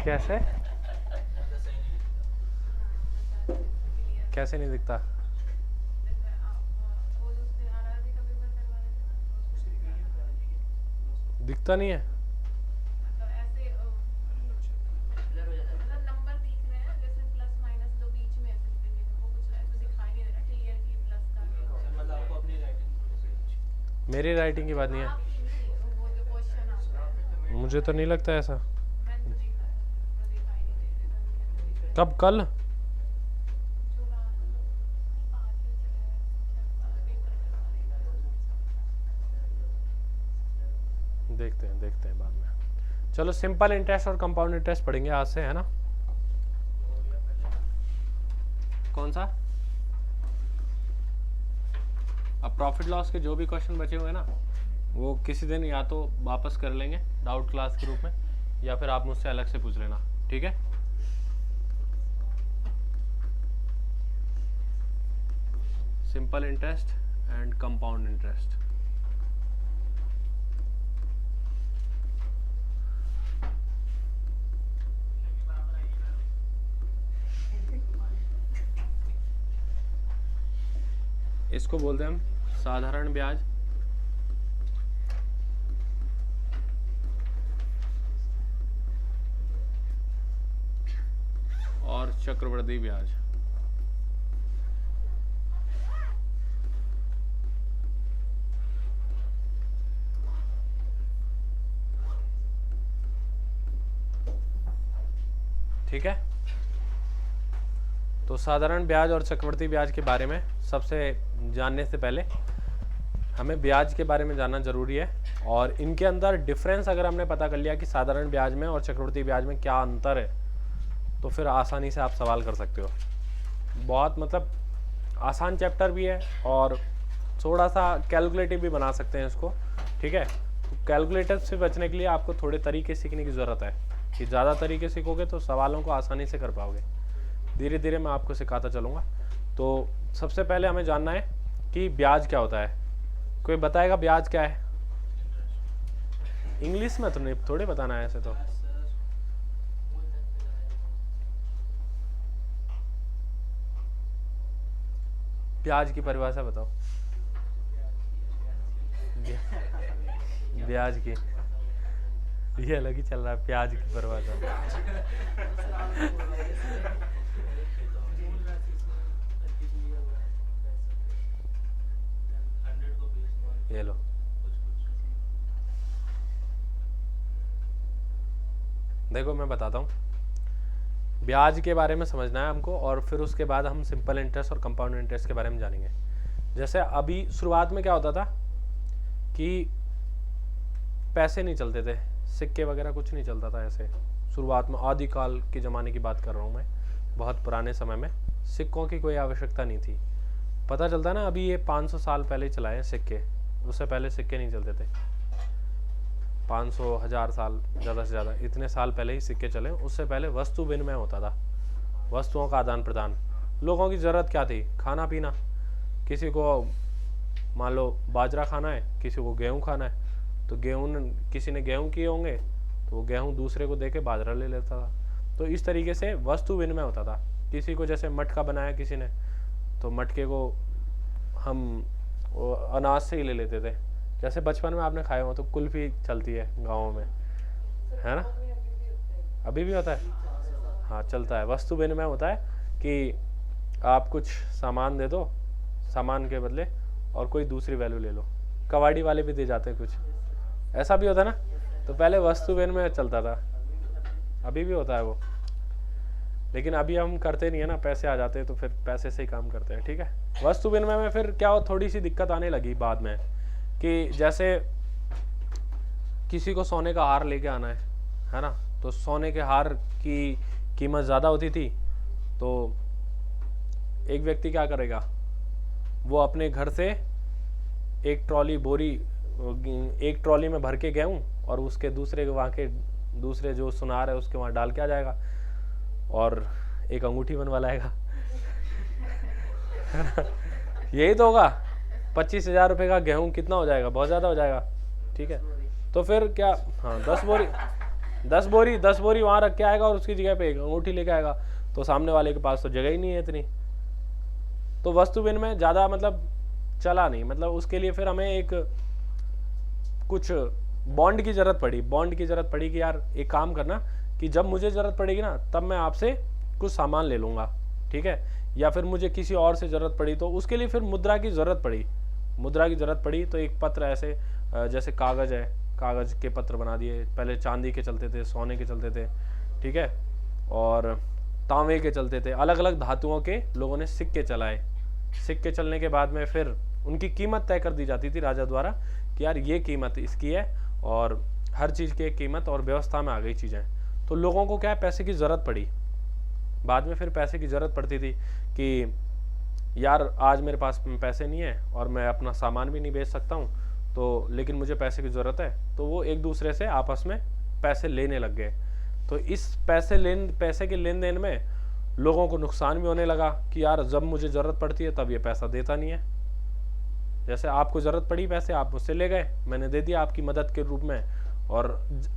कैसे कैसे नहीं दिखता? दिखता नहीं है? मेरी राइटिंग की बात नहीं है, मुझे तो नहीं लगता ऐसा। कब? कल? देखते हैं बाद में। चलो सिंपल इंटरेस्ट और कंपाउंड इंटरेस्ट पढ़ेंगे आज से, है ना? कौन सा? अब प्रॉफिट लॉस के जो भी क्वेश्चन बचे हुए हैं ना, वो किसी दिन या तो वापस कर लेंगे डाउट क्लास के रूप में, या फिर आप मुझसे अलग से पूछ लेना, ठीक है? Simple interest and compound interest. इसको बोलते हैं हम साधारण ब्याज और चक्रवृद्धि ब्याज। ठीक है, तो साधारण ब्याज और चक्रवृद्धि ब्याज के बारे में सबसे जानने से पहले हमें ब्याज के बारे में जानना जरूरी है, और इनके अंदर डिफरेंस अगर हमने पता कर लिया कि साधारण ब्याज में और चक्रवृद्धि ब्याज में क्या अंतर है, तो फिर आसानी से आप सवाल कर सकते हो। बहुत मतलब आसान चैप्टर भी है और थोड़ा सा कैलकुलेटिव भी बना सकते हैं इसको, ठीक है? तो कैलकुलेटर से बचने के लिए आपको थोड़े तरीके सीखने की ज़रूरत है, कि ज़्यादा तरीके सीखोगे तो सवालों को आसानी से कर पाओगे। धीरे धीरे मैं आपको सिखाता चलूँगा। तो सबसे पहले हमें जानना है कि ब्याज क्या होता है। कोई बताएगा ब्याज क्या है? इंग्लिश में तो नहीं, थोड़े बताना है ऐसे तो। ब्याज की परिभाषा बताओ। ब्याज की ये अलग ही चल रहा है, प्याज की परिभाषा। ये लो, देखो मैं बताता हूँ। ब्याज के बारे में समझना है हमको, और फिर उसके बाद हम सिंपल इंटरेस्ट और कंपाउंड इंटरेस्ट के बारे में जानेंगे। जैसे अभी शुरुआत में क्या होता था कि पैसे नहीं चलते थे, सिक्के वगैरह कुछ नहीं चलता था ऐसे। शुरुआत में आदिकाल के ज़माने की बात कर रहा हूँ मैं, बहुत पुराने समय में सिक्कों की कोई आवश्यकता नहीं थी। पता चलता ना, अभी ये 500 साल पहले ही चलाए सिक्के, उससे पहले सिक्के नहीं चलते थे। 500 1000 साल ज़्यादा से ज़्यादा, इतने साल पहले ही सिक्के चले। उससे पहले वस्तु विनिमय होता था, वस्तुओं का आदान प्रदान। लोगों की ज़रूरत क्या थी? खाना पीना। किसी को मान लो बाजरा खाना है, किसी को गेहूँ खाना है, तो गेहूँ, किसी ने गेहूँ किए होंगे तो वो गेहूँ दूसरे को देके बाजरा ले लेता था। तो इस तरीके से वस्तु विनिमय होता था। किसी को जैसे मटका बनाया किसी ने, तो मटके को हम अनाज से ही ले लेते थे। जैसे बचपन में आपने खाए हो तो कुल्फी चलती है गाँव में, है ना? अभी भी होता है, हाँ चलता है। वस्तु विनिमय होता है कि आप कुछ सामान दे दो, सामान के बदले और कोई दूसरी वैल्यू ले लो। कबाड़ी वाले भी दे जाते हैं कुछ, ऐसा भी होता है ना। तो पहले वस्तु विनिमय चलता था, अभी भी होता है वो, लेकिन अभी हम करते नहीं है ना, पैसे आ जाते हैं तो फिर पैसे से ही काम करते हैं, ठीक है? वस्तु विनिमय में फिर क्या हो, थोड़ी सी दिक्कत आने लगी बाद में, कि जैसे किसी को सोने का हार लेके आना है ना, तो सोने के हार की कीमत ज़्यादा होती थी, तो एक व्यक्ति क्या करेगा, वो अपने घर से एक ट्रॉली में भर के गेहूँ और उसके दूसरे वहाँ के दूसरे जो सुनार है उसके वहाँ डाल के आ जाएगा और एक अंगूठी बनवा लाएगा। यही तो होगा। 25,000 रुपये का गेहूँ कितना हो जाएगा? बहुत ज़्यादा हो जाएगा, ठीक है? तो फिर क्या, हाँ 10 बोरी, 10 बोरी वहां रख के आएगा और उसकी जगह पे एक अंगूठी लेके आएगा, तो सामने वाले के पास तो जगह ही नहीं है इतनी। तो वस्तु विनिमय ज्यादा मतलब चला नहीं, मतलब उसके लिए फिर हमें एक कुछ बॉन्ड की जरूरत पड़ी कि यार एक काम करना कि जब मुझे जरूरत पड़ेगी ना तब मैं आपसे कुछ सामान ले लूंगा, ठीक है, या फिर मुझे किसी और से जरूरत पड़ी तो उसके लिए फिर मुद्रा की जरूरत पड़ी तो एक पत्र ऐसे जैसे कागज है, कागज के पत्र बना दिए, पहले चांदी के चलते थे, सोने के चलते थे, ठीक है, और तांबे के चलते थे, अलग अलग धातुओं के लोगों ने सिक्के चलाए। सिक्के चलने के बाद में फिर उनकी कीमत तय कर दी जाती थी राजा द्वारा कि यार ये कीमत इसकी है, और हर चीज़ की एक कीमत और व्यवस्था में आ गई चीज़ें। तो लोगों को क्या है, पैसे की ज़रूरत पड़ी, बाद में फिर पैसे की ज़रूरत पड़ती थी कि यार आज मेरे पास पैसे नहीं है और मैं अपना सामान भी नहीं बेच सकता हूँ, तो लेकिन मुझे पैसे की ज़रूरत है, तो वो एक दूसरे से आपस में पैसे लेने लग गए। तो इस पैसे के लेन देन में लोगों को नुकसान भी होने लगा कि यार जब मुझे ज़रूरत पड़ती है तब ये पैसा देता नहीं है। जैसे आपको ज़रूरत पड़ी पैसे, आप मुझसे ले गए, मैंने दे दिया आपकी मदद के रूप में, और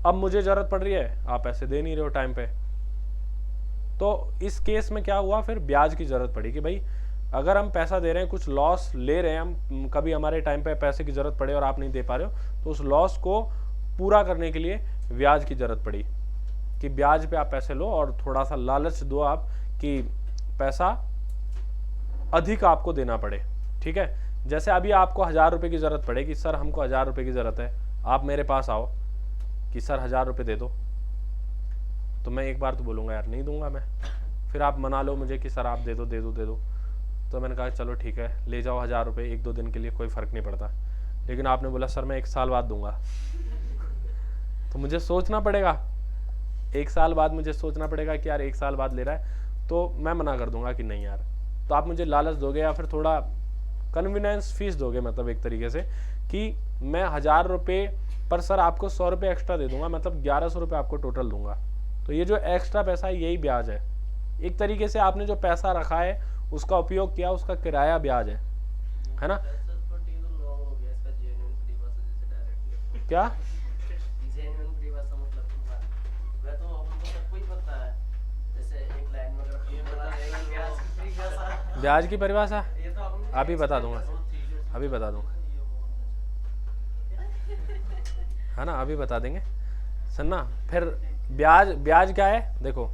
अब मुझे ज़रूरत पड़ रही है, आप पैसे दे नहीं रहे हो टाइम पे। तो इस केस में क्या हुआ, फिर ब्याज की ज़रूरत पड़ी कि भाई अगर हम पैसा दे रहे हैं, कुछ लॉस ले रहे हैं हम, कभी हमारे टाइम पे पैसे की ज़रूरत पड़े और आप नहीं दे पा रहे हो, तो उस लॉस को पूरा करने के लिए ब्याज की ज़रूरत पड़ी कि ब्याज पे आप पैसे लो और थोड़ा सा लालच दो आप कि पैसा अधिक आपको देना पड़े, ठीक है। जैसे अभी आपको 1000 रुपये की ज़रूरत पड़े कि सर हमको 1000 रुपये की ज़रूरत है, आप मेरे पास आओ कि सर 1000 रुपये दे दो, तो मैं एक बार तो बोलूँगा यार नहीं दूंगा मैं, फिर आप मना लो मुझे कि सर आप दे दो दे दो दे दो, तो मैंने कहा चलो ठीक है ले जाओ 1000 रुपये, 1-2 दिन के लिए कोई फ़र्क नहीं पड़ता। लेकिन आपने बोला सर मैं 1 साल बाद दूंगा, तो मुझे सोचना पड़ेगा, 1 साल बाद मुझे सोचना पड़ेगा कि यार 1 साल बाद ले रहा है, तो मैं मना कर दूंगा कि नहीं यार। तो आप मुझे लालच दोगे या फिर थोड़ा कन्वीनियंस फीस दोगे, मतलब एक तरीके से कि मैं 1000 रुपये पर सर आपको 100 रुपये एक्स्ट्रा दे दूंगा, मतलब 1100 रुपये आपको टोटल दूंगा। तो ये जो एक्स्ट्रा पैसा है यही ब्याज है। एक तरीके से आपने जो पैसा रखा है उसका उपयोग किया, उसका किराया ब्याज है ना। क्या ब्याज की परिभाषा अभी बता दूंगा, अभी बता दूंगा, है ना, अभी बता देंगे सुनना। फिर ब्याज क्या है देखो,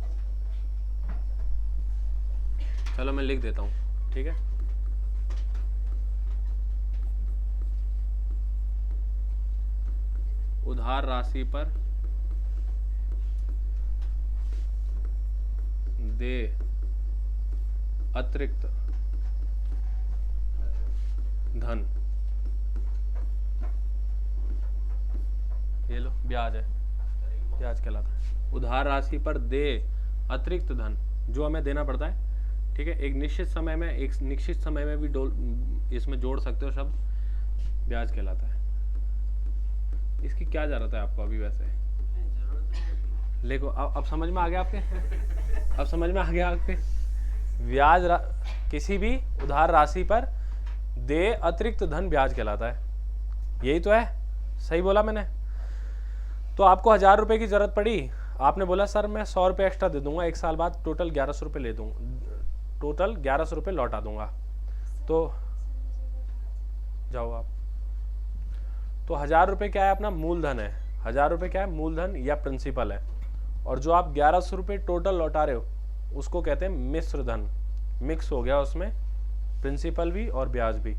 चलो मैं लिख देता हूँ, ठीक है। उधार राशि पर दे अतिरिक्त धन, ये लो ब्याज है, ब्याज कहलाता है। उधार राशि पर दे अतिरिक्त धन जो हमें देना पड़ता है, ठीक है, एक निश्चित समय में भी इसमें जोड़ सकते हो शब्द, ब्याज कहलाता है। इसकी क्या जरूरत है आपको अभी वैसे, देखो अब समझ में आ गया आपके, अब समझ में आ गया आपके। ब्याज किसी भी उधार राशि पर दे अतिरिक्त धन ब्याज कहलाता है, यही तो है, सही बोला मैंने। तो आपको 1000 रुपये की जरूरत पड़ी, आपने बोला सर मैं 100 रुपये एक्स्ट्रा दे दूंगा, 1 साल बाद टोटल 1100 रुपये ले दूंगा, टोटल 1100 रुपये लौटा दूंगा। तो जाओ आप, तो 1000 रुपये क्या है, अपना मूलधन है। 1000 रुपये क्या है, मूलधन या प्रिंसिपल है, और जो आप 1100 रुपये टोटल लौटा रहे हो उसको कहते हैं मिश्र धन, मिक्स हो गया उसमें प्रिंसिपल भी और ब्याज भी,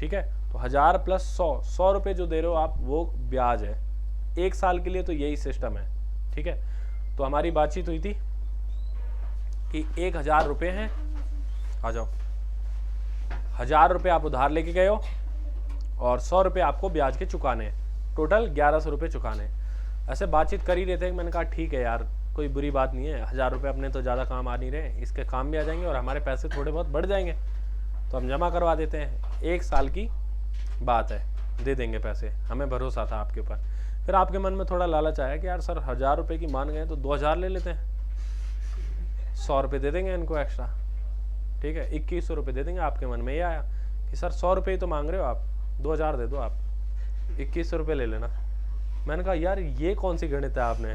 ठीक है। तो 1000 प्लस 100 रुपये जो दे रहे हो आप वो ब्याज है, 1 साल के लिए तो यही सिस्टम है, ठीक है। तो हमारी बातचीत हुई थी कि 1000 रुपये हैं, आ जाओ, 1000 रुपये आप उधार लेके गए हो और 100 रुपये आपको ब्याज के चुकाने हैं, टोटल 1100 रुपये चुकाने हैं। ऐसे बातचीत कर ही रहे थे, मैंने कहा ठीक है यार कोई बुरी बात नहीं है, 1000 रुपये अपने तो ज़्यादा काम आ नहीं रहे, इसके काम भी आ जाएंगे और हमारे पैसे थोड़े बहुत बढ़ जाएंगे, तो हम जमा करवा देते हैं, 1 साल की बात है, दे देंगे पैसे, हमें भरोसा था आपके ऊपर। फिर आपके मन में थोड़ा लालच आया कि यार सर 1000 रुपये की मान गए तो 2000 ले लेते हैं, 100 रुपये दे देंगे इनको एक्स्ट्रा, ठीक है, 2100 रुपये दे देंगे। आपके मन में ये आया कि सर 100 रुपये ही तो मांग रहे हो आप, 2000 दे दो आप, 2100 रुपये ले लेना। मैंने कहा यार ये कौन सी गणित है आपने,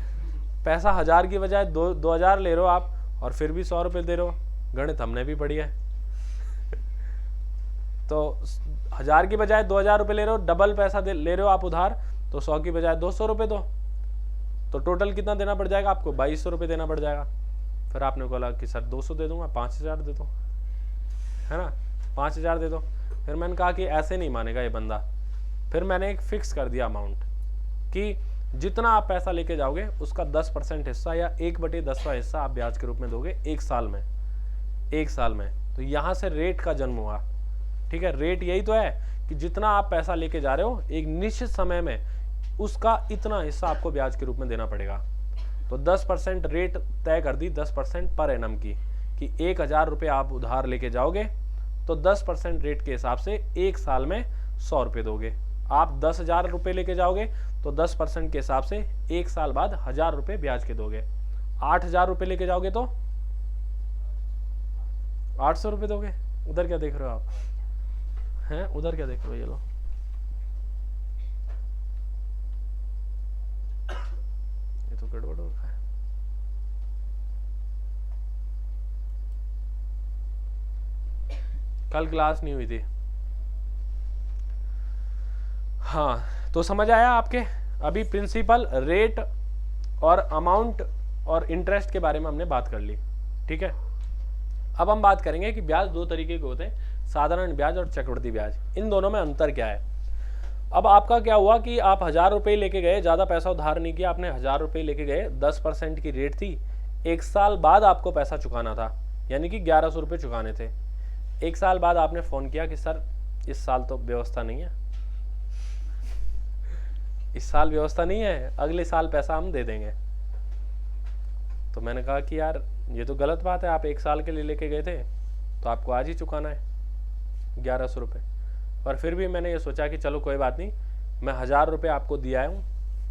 पैसा 1000 की बजाय 2000 ले रहे हो आप, और फिर भी 100 रुपये दे रहे हो। गणित हमने भी पढ़ी है। तो 1000 की बजाय 2000 रुपये ले रहे हो, डबल पैसा ले रहे हो आप उधार, तो 100 की बजाय 200 रुपये दो, तो टोटल कितना देना पड़ जाएगा आपको? 2200 रुपये देना पड़ जाएगा। फिर आपने बोला कि सर 200 दे दूंगा, 5000 दे दो, है ना, 5000 दे दो। फिर मैंने कहा कि ऐसे नहीं मानेगा ये बंदा। फिर मैंने एक फिक्स कर दिया अमाउंट कि जितना आप पैसा लेके जाओगे उसका 10% हिस्सा या 1/10वां हिस्सा आप ब्याज के रूप में दोगे 1 साल में। 1 साल में। तो यहाँ से रेट का जन्म हुआ। ठीक है, रेट यही तो है कि जितना आप पैसा लेके जा रहे हो एक निश्चित समय में उसका इतना हिस्सा आपको ब्याज के रूप में देना पड़ेगा। तो 10% रेट तय कर दी, 10% पर एनम की, कि 1000 रुपये आप उधार लेके जाओगे तो 10% रेट के हिसाब से 1 साल में 100 रुपये दोगे। आप 10,000 रुपये लेके जाओगे तो 10% के हिसाब से 1 साल बाद 1000 रुपये ब्याज के दोगे। 8000 रुपये लेके जाओगे तो 800 रुपये दोगे। उधर क्या देख रहे हो आप हैं? उधर क्या देख रहे हो? ये लो, ये तो गड़बड़ हो रहा है। कल क्लास नहीं हुई थी। हाँ, तो समझ आया आपके? अभी प्रिंसिपल, रेट और अमाउंट और इंटरेस्ट के बारे में हमने बात कर ली। ठीक है, अब हम बात करेंगे कि ब्याज 2 तरीके के होते हैं, साधारण ब्याज और चक्रवृद्धि ब्याज। इन दोनों में अंतर क्या है? अब आपका क्या हुआ कि आप 1000 रुपये लेके गए, ज़्यादा पैसा उधार नहीं किया आपने, 1000 रुपये लेके गए, 10% की रेट थी, 1 साल बाद आपको पैसा चुकाना था, यानी कि 1100 रुपये चुकाने थे। 1 साल बाद आपने फ़ोन किया कि सर इस साल तो व्यवस्था नहीं है, इस साल व्यवस्था नहीं है, अगले साल पैसा हम दे देंगे। तो मैंने कहा कि यार ये तो गलत बात है, आप 1 साल के लिए लेके गए थे तो आपको आज ही चुकाना है 1100 रुपये। और फिर भी मैंने ये सोचा कि चलो कोई बात नहीं, मैं 1000 रुपये आपको दिया हूँ,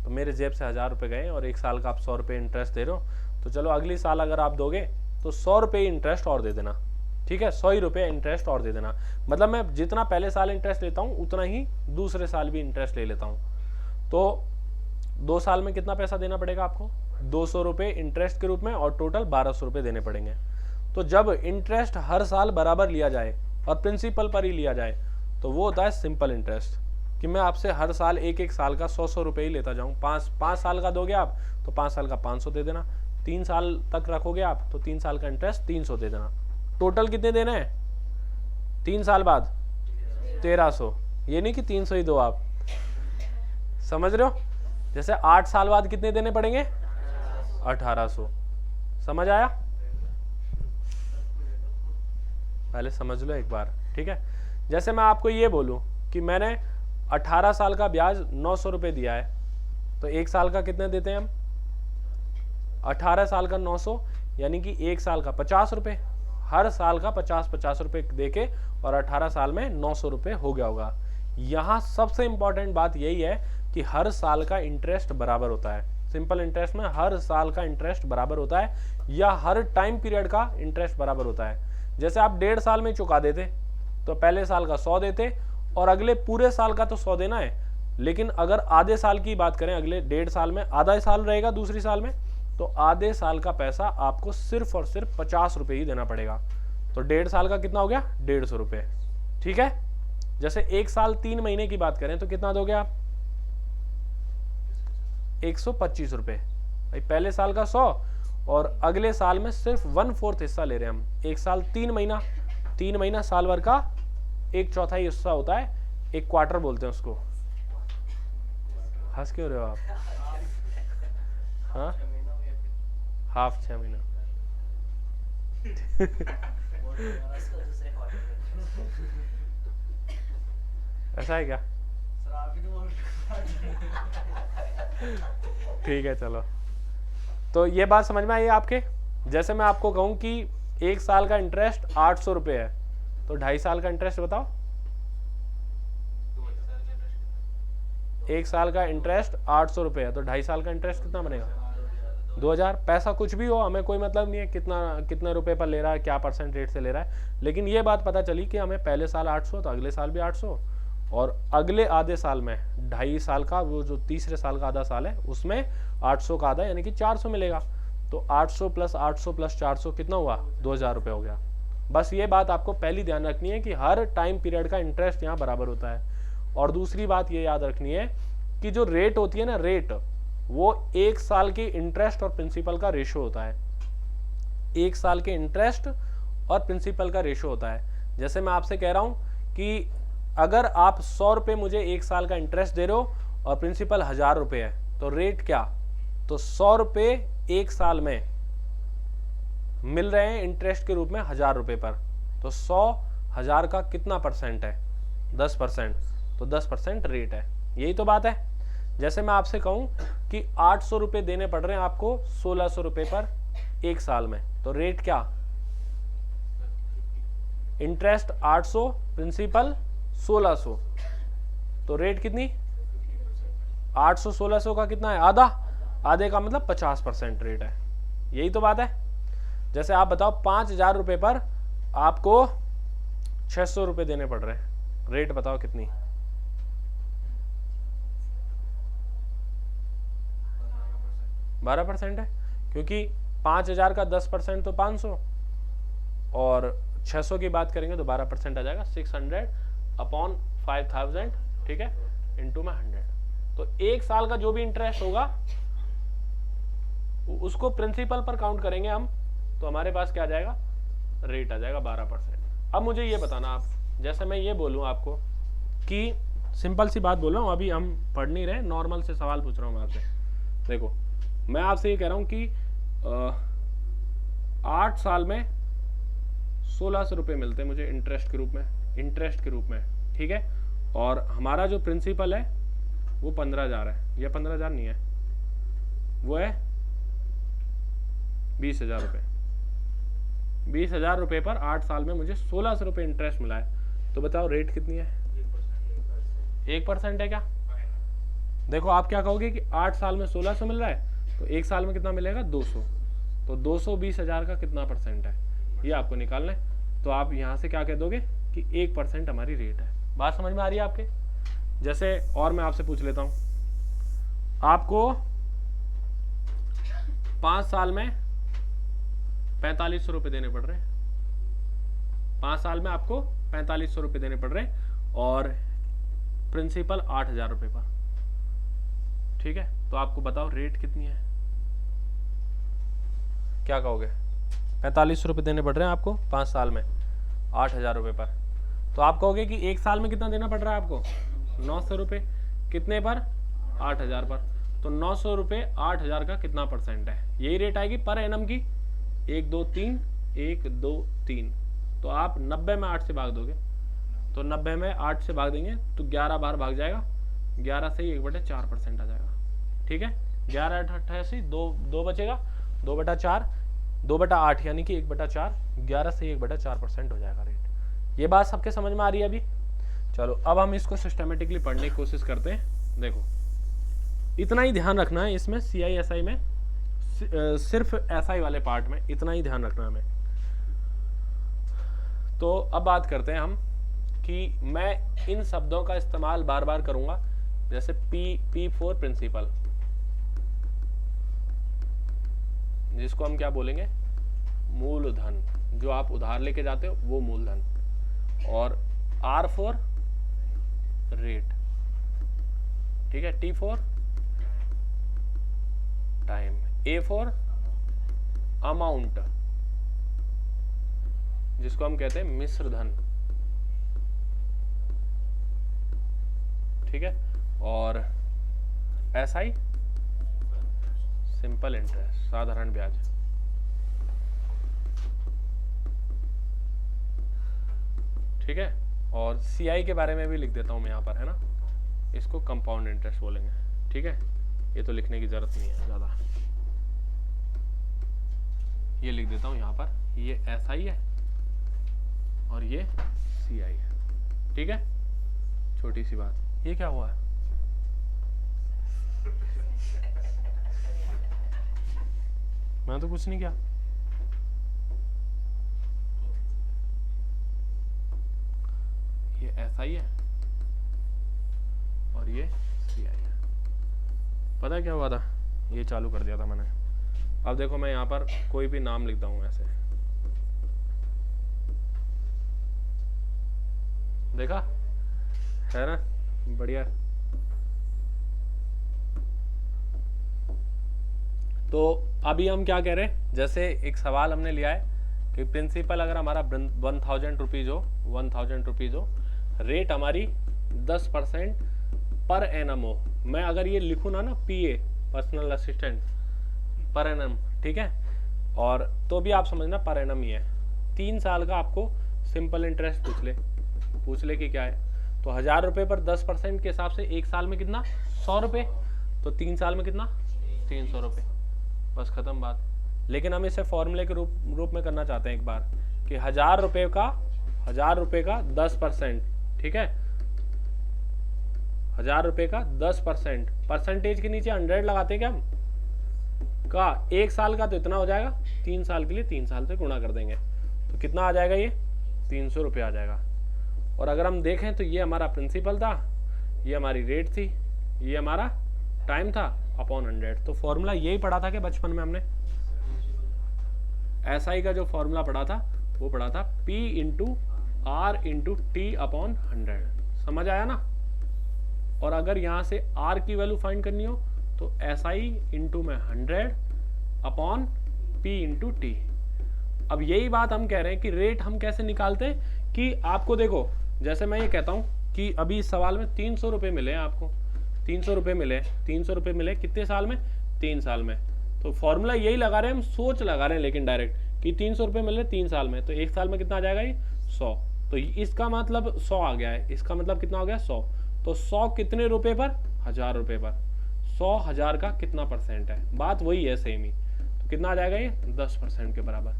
तो मेरे जेब से 1000 रुपये गए और 1 साल का आप 100 रुपये इंटरेस्ट दे रहे हो, तो चलो अगली साल अगर आप दोगे तो 100 रुपये इंटरेस्ट और दे देना। ठीक है, 100 ही रुपये इंटरेस्ट और दे देना। मतलब मैं जितना पहले साल इंटरेस्ट लेता हूँ उतना ही दूसरे साल भी इंटरेस्ट ले लेता हूँ। तो 2 साल में कितना पैसा देना पड़ेगा आपको? 200 रुपये इंटरेस्ट के रूप में, और टोटल 1200 रुपये देने पड़ेंगे। तो जब इंटरेस्ट हर साल बराबर लिया जाए और प्रिंसिपल पर ही लिया जाए तो वो होता है सिंपल इंटरेस्ट, कि मैं आपसे हर साल एक साल का 100 रुपये ही लेता जाऊँ। 5 साल का दोगे आप तो 5 साल का 500 दे देना, 3 साल तक रखोगे आप तो 3 साल का इंटरेस्ट 300 दे देना। टोटल कितने देने हैं 3 साल बाद? 1300। ये नहीं कि 300 ही दो आप, समझ रहे हो? जैसे 8 साल बाद कितने देने पड़ेंगे? 1800। समझ आया? पहले समझ लो एक बार। ठीक है, जैसे मैं आपको ये बोलूं कि मैंने 18 साल का ब्याज 900 रुपये दिया है, तो 1 साल का कितने देते हैं हम? 18 साल का 900, यानी कि 1 साल का 50 रुपये। हर साल का 50-50 रुपये देके और 18 साल में 900 रुपये हो गया होगा। यहाँ सबसे इंपॉर्टेंट बात यही है कि हर साल का इंटरेस्ट बराबर होता है। सिंपल इंटरेस्ट में हर साल का इंटरेस्ट बराबर होता है, या हर टाइम पीरियड का इंटरेस्ट बराबर होता है। जैसे आप 1.5 साल में चुका देते तो पहले साल का 100 देते और अगले पूरे साल का तो 100 देना है, लेकिन अगर आधे साल की बात करें, अगले 1.5 साल में आधा साल रहेगा दूसरी साल में, तो आधे साल का पैसा आपको सिर्फ और सिर्फ 50 रुपये ही देना पड़ेगा। तो 1.5 साल का कितना हो गया? 150 रुपये। ठीक है, जैसे 1 साल 3 महीने की बात करें तो कितना दोगे आप? 125 रुपये। भाई पहले साल का 100 और अगले साल में सिर्फ 1/4 हिस्सा ले रहे हैं हम। 1 साल 3 महीना, 3 महीना साल भर का 1/4 हिस्सा होता है, 1 क्वार्टर बोलते हैं उसको। हंस क्यों रहे हो आप? हाँ, हाफ 6 महीना। ऐसा है क्या? ठीक है, चलो। तो ये बात समझ में आई आपके? जैसे मैं आपको कहूं कि 1 साल का इंटरेस्ट 800 रुपये है, तो 2.5 साल का इंटरेस्ट बताओ। 1 साल का इंटरेस्ट 800 रुपये है, तो 2.5 साल का इंटरेस्ट कितना बनेगा? 2000। पैसा कुछ भी हो, हमें कोई मतलब नहीं है कितने रुपए पर ले रहा है, क्या % रेट से ले रहा है, लेकिन ये बात पता चली कि हमें पहले साल 800 तो अगले साल भी 800, और अगले आधे साल में 2.5 साल का, वो जो तीसरे साल का आधा साल है उसमें 800 का आधा यानी कि 400 मिलेगा। तो 800 प्लस 800 प्लस 400 कितना हुआ? 2000 रुपये हो गया। बस ये बात आपको पहली ध्यान रखनी है कि हर टाइम पीरियड का इंटरेस्ट यहाँ बराबर होता है। और दूसरी बात ये याद रखनी है कि जो रेट होती है ना, रेट, वो 1 साल के इंटरेस्ट और प्रिंसिपल का रेशो होता है। 1 साल के इंटरेस्ट और प्रिंसिपल का रेशो होता है। जैसे मैं आपसे कह रहा हूं कि अगर आप 100 रुपये मुझे 1 साल का इंटरेस्ट दे रहे हो और प्रिंसिपल 1000 रुपये है, तो रेट क्या? तो 100 रुपये 1 साल में मिल रहे हैं इंटरेस्ट के रूप में 1000 रुपये पर। तो 100,000 का कितना परसेंट है? 10%। तो 10% रेट है। यही तो बात है। जैसे मैं आपसे कहूं कि 800 रुपये देने पड़ रहे हैं आपको 1600 रुपये पर 1 साल में, तो रेट क्या? इंटरेस्ट 800, प्रिंसिपल 1600, तो रेट कितनी? 800 1600 का कितना है? आधा। आधे का मतलब 50% रेट है। यही तो बात है। जैसे आप बताओ 5000 रुपये पर आपको 600 रुपये देने पड़ रहे हैं, रेट बताओ कितनी? 12% है, क्योंकि 5000 का 10% तो 500, और 600 की बात करेंगे तो 12% आ जाएगा, 600 अपॉन 5000, ठीक है, इंटू में 100। तो 1 साल का जो भी इंटरेस्ट होगा उसको प्रिंसिपल पर काउंट करेंगे हम, तो हमारे पास क्या आ जाएगा? रेट आ जाएगा 12%। अब मुझे ये बताना आप, जैसे मैं ये बोलूँ आपको कि सिंपल सी बात बोल रहा हूँ, अभी हम पढ़ नहीं रहे, नॉर्मल से सवाल पूछ रहा हूँ मैं आपसे। देखो मैं आपसे ये कह रहा हूँ कि 8 साल में 1600 रुपये मिलते हैं मुझे इंटरेस्ट के रूप में, ठीक है, और हमारा जो प्रिंसिपल है वो 15,000 है, या 15,000 नहीं है, वो है 20,000 रुपये। 20,000 रुपये पर 8 साल में मुझे 1600 रुपये इंटरेस्ट मिला है। तो बताओ रेट कितनी है? 1% है क्या? देखो आप क्या कहोगे कि 8 साल में 1600 मिल रहा है, तो 1 साल में कितना मिलेगा? 200। तो 200 20,000 का कितना परसेंट है, ये आपको निकालना है। तो आप यहाँ से क्या कह दोगे कि 1% हमारी रेट है। बात समझ में आ रही है आपके? जैसे और मैं आपसे पूछ लेता हूँ, आपको 5 साल में 4500 रुपये देने पड़ रहे हैं। 5 साल में आपको 4500 रुपये देने पड़ रहे हैं और प्रिंसिपल 8,000 रुपये पर, ठीक है। तो आपको बताओ रेट कितनी है? क्या कहोगे? 4500 रुपये देने पड़ रहे हैं आपको 5 साल में 8,000 रुपये पर। तो आप कहोगे कि 1 साल में कितना देना पड़ रहा है आपको? 900 रुपये। कितने पर? 8,000 पर। तो 900 रुपये 8,000 का कितना परसेंट है? यही रेट आएगी पर एनम की, 1 2 3 1 2 3। तो आप 90 में 8 से भाग दोगे, तो 90 में 8 से भाग देंगे तो 11 बार भाग जाएगा, 11 से ही 1/4% आ जाएगा, ठीक है। 11 88 दो बचेगा, 2/4 2/8 यानी कि 1/4, 11 से 1/4% हो जाएगा रेट। ये बात सबके समझ में आ रही है अभी? चलो अब हम इसको सिस्टमेटिकली पढ़ने की कोशिश करते हैं। देखो इतना ही ध्यान रखना है इसमें, CI/SI में, सिर्फ SI वाले पार्ट में इतना ही ध्यान रखना है हमें। तो अब बात करते हैं हम कि मैं इन शब्दों का इस्तेमाल बार बार करूंगा, जैसे P फॉर प्रिंसिपल, जिसको हम क्या बोलेंगे? मूलधन। जो आप उधार लेके जाते हो वो मूलधन। और R फॉर रेट, ठीक है, T for time, A for amount, जिसको हम कहते हैं मिश्र धन, ठीक है, और SI सिंपल इंटरेस्ट, साधारण ब्याज। ठीक है, और CI के बारे में भी लिख देता हूं मैं यहाँ पर, है ना, इसको कंपाउंड इंटरेस्ट बोलेंगे, ठीक है। ये तो लिखने की जरूरत नहीं है ज्यादा, ये लिख देता हूं यहाँ पर, ये SI है और ये CI है, ठीक है। छोटी सी बात, ये क्या हुआ है? मैं तो कुछ नहीं किया। ये SI है और ये CI है। पता है क्या हुआ था? ये चालू कर दिया था मैंने। अब देखो मैं यहाँ पर कोई भी नाम लिखता हूँ ऐसे, देखा है ना, बढ़िया। तो अभी हम क्या कह रहे हैं, जैसे एक सवाल हमने लिया है कि प्रिंसिपल अगर हमारा 1000 रुपीज़ हो, 1000 रुपीज़ हो, रेट हमारी 10% पर एनम हो। मैं अगर ये लिखूँ ना PA personal assistant per annum, ठीक है, और तो भी आप समझना पर एनम ही है। 3 साल का आपको सिंपल इंटरेस्ट पूछ ले कि क्या है। तो 1000 रुपये पर 10% के हिसाब से एक साल में कितना, 100 रुपये, तो 3 साल में कितना, 300 रुपये, बस खत्म बात। लेकिन हम इसे फॉर्मूले के रूप में करना चाहते हैं एक बार कि 1000 रुपये का 10%, ठीक है, 1000 रुपये का 10%, परसेंटेज के नीचे 100 लगाते हैं क्या हम का, एक साल का तो इतना हो जाएगा, 3 साल के लिए 3 साल से गुणा कर देंगे, तो कितना आ जाएगा, ये 300 रुपये आ जाएगा। और अगर हम देखें तो ये हमारा प्रिंसिपल था, ये हमारी रेट थी, ये हमारा टाइम था अपॉन 100। तो फॉर्मूला यही पढ़ा था कि बचपन में हमने SI का जो फॉर्मूला पढ़ा था वो पढ़ा था P into R into T upon 100। समझ आया ना। और अगर यहाँ से R की वैल्यू फाइंड करनी हो तो SI इंटू में 100 अपॉन P इंटू टी। अब यही बात हम कह रहे हैं कि रेट हम कैसे निकालते हैं कि आपको देखो, जैसे मैं ये कहता हूँ कि अभी इस सवाल में 300 रुपये मिले हैं आपको, 300 रुपये मिले, 300 रुपये मिले कितने साल में, 3 साल में। तो फॉर्मूला यही लगा रहे हैं हम, सोच लगा रहे हैं लेकिन डायरेक्ट कि 300 रुपये मिल रहे 3 साल में, तो एक साल में कितना आ जाएगा, ये 100। तो इसका मतलब 100 आ गया है, इसका मतलब कितना हो गया, 100। तो 100 कितने रुपए पर, 1000 रुपये पर, 100 1000 का कितना परसेंट है, बात वही है सेम ही। तो कितना आ जाएगा, ये 10% के बराबर।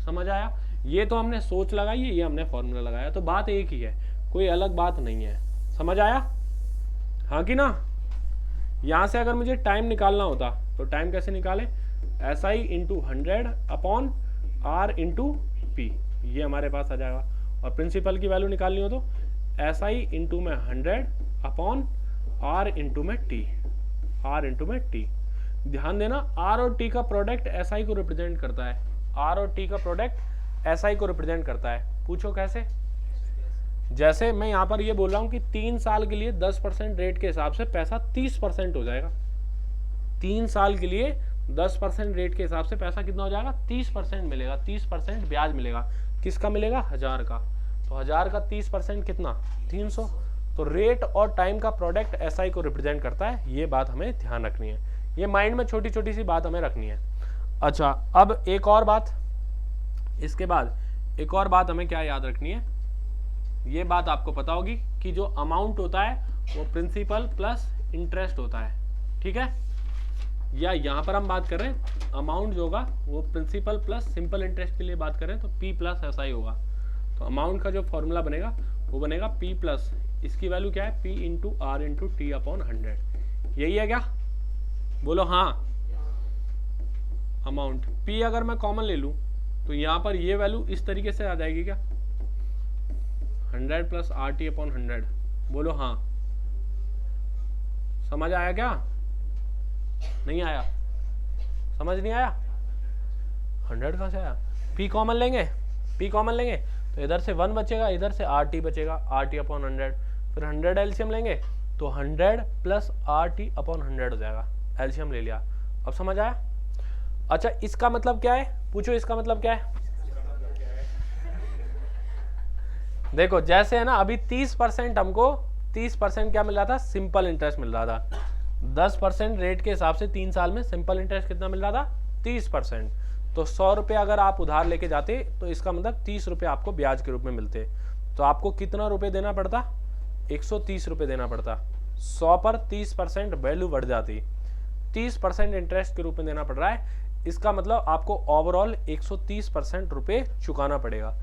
समझ आया। ये तो हमने सोच लगाई है, ये हमने फॉर्मूला लगाया, तो बात एक ही है, कोई अलग बात नहीं है। समझ आया, हाँ कि ना। यहाँ से अगर मुझे टाइम निकालना होता तो टाइम कैसे निकालें, SI into 100 upon R into P, ये हमारे पास आ जाएगा। और प्रिंसिपल की वैल्यू निकालनी हो तो SI इंटू में 100 अपॉन R इंटू में टी, R इंटू में टी। ध्यान देना, R और T का प्रोडक्ट SI को रिप्रेजेंट करता है, R और T का प्रोडक्ट SI को रिप्रेजेंट करता है। पूछो कैसे, जैसे मैं यहाँ पर ये बोल रहा हूँ कि 3 साल के लिए 10% रेट के हिसाब से पैसा 30% हो जाएगा। 3 साल के लिए 10% रेट के हिसाब से पैसा कितना हो जाएगा, 30% मिलेगा, 30% ब्याज मिलेगा। किसका मिलेगा, 1000 का। तो 1000 का 30% कितना, 300। तो रेट और टाइम का प्रोडक्ट SI को रिप्रेजेंट करता है, ये बात हमें ध्यान रखनी है, ये माइंड में छोटी छोटी सी बात हमें रखनी है। अच्छा, अब एक और बात, इसके बाद एक और बात हमें क्या याद रखनी है, ये बात आपको पता होगी कि जो अमाउंट होता है वो प्रिंसिपल प्लस इंटरेस्ट होता है, ठीक है। या यहाँ पर हम बात कर रहे हैं अमाउंट जो होगा वो प्रिंसिपल प्लस सिंपल इंटरेस्ट के लिए बात करें तो P प्लस SI होगा। तो अमाउंट का जो फॉर्मूला बनेगा वो बनेगा P प्लस, इसकी वैल्यू क्या है, P into R into T upon 100। यही है क्या, बोलो हाँ। अमाउंट P अगर मैं कॉमन ले लूँ तो यहाँ पर ये वैल्यू इस तरीके से आ जाएगी क्या, 100 प्लस RT अपॉन 100। बोलो हाँ। समझ आया क्या, नहीं आया, समझ नहीं आया, 100 कहाँ से आया। P कॉमन लेंगे, P कॉमन लेंगे तो इधर से 1 बचेगा, इधर से RT बचेगा, RT अपॉन 100। फिर 100 एलसीएम लेंगे तो 100 प्लस RT अपॉन 100 हो जाएगा, एलसीएम ले लिया। अब समझ आया। अच्छा, इसका मतलब क्या है, पूछो इसका मतलब क्या है। देखो जैसे है ना, अभी 30% हमको 30% क्या मिल रहा था, सिंपल इंटरेस्ट मिल रहा था। 10% रेट के हिसाब से 3 साल में सिंपल इंटरेस्ट कितना मिल रहा था, 30%। तो 100 रुपये अगर आप उधार लेके जाते तो इसका मतलब 30 रुपये आपको ब्याज के रूप में मिलते। तो आपको कितना रुपये देना पड़ता, 130 रुपये देना पड़ता। 100 पर 30% वैल्यू बढ़ जाती, 30% इंटरेस्ट के रूप में देना पड़ रहा है। इसका मतलब आपको ओवरऑल 130% रुपये चुकाना पड़ेगा।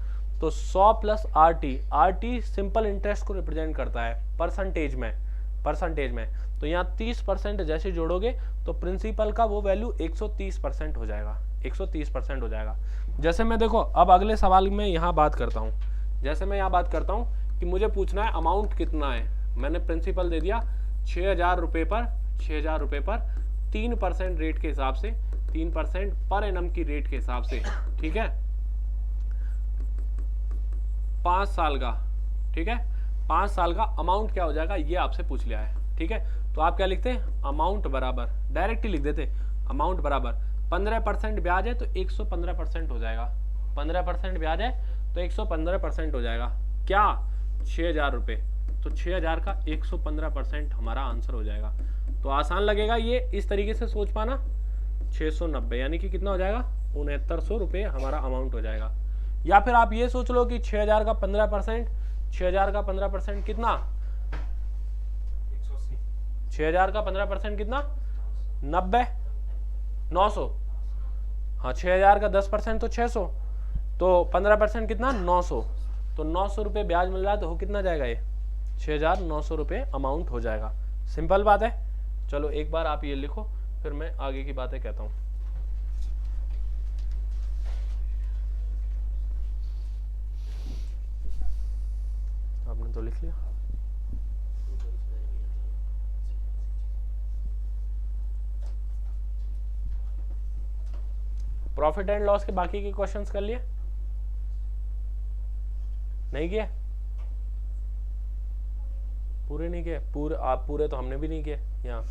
तो 100 प्लस RT सिंपल इंटरेस्ट को रिप्रेजेंट करता है परसेंटेज में। तो यहाँ 30% जैसे जोड़ोगे तो प्रिंसिपल का वो वैल्यू 130% हो जाएगा, 130% हो जाएगा। जैसे मैं देखो अब अगले सवाल में यहाँ बात करता हूँ, जैसे मैं यहाँ बात करता हूँ कि मुझे पूछना है अमाउंट कितना है। मैंने प्रिंसिपल दे दिया 6000 रुपये पर, 6000 रुपये पर 3% रेट के हिसाब से, 3% पर एनम की रेट के हिसाब से, ठीक है, 5 साल का, ठीक है, 5 साल का अमाउंट क्या हो जाएगा ये आपसे पूछ लिया है, ठीक है। तो आप क्या लिखते हैं, अमाउंट बराबर, डायरेक्ट ही लिख देते, अमाउंट बराबर 15% ब्याज है तो 115% हो जाएगा, 15% ब्याज है तो 115% हो जाएगा, क्या 6,000 रुपये, तो 6,000 का 115% हमारा आंसर हो जाएगा। तो आसान लगेगा ये इस तरीके से सोच पाना, 690 यानी कि कितना हो जाएगा, 6900 रुपये हमारा अमाउंट हो जाएगा। या फिर आप ये सोच लो कि 6,000 का 15%, 6,000 का 15% कितना, 6,000 का 15% कितना, 90, 900, हाँ 6,000 का 10% तो 600, तो 15% कितना, 900, तो 900 रुपये ब्याज मिल रहा है, तो हो कितना जाएगा ये, 6,900 रुपये अमाउंट हो जाएगा। सिंपल बात है। चलो एक बार आप ये लिखो, फिर मैं आगे की बातें कहता हूँ। आपने तो लिख लिया। प्रॉफिट एंड लॉस के बाकी के क्वेश्चंस कर लिए, नहीं किए, पूरे नहीं किए, पूरे तो हमने भी नहीं किए यहाँ,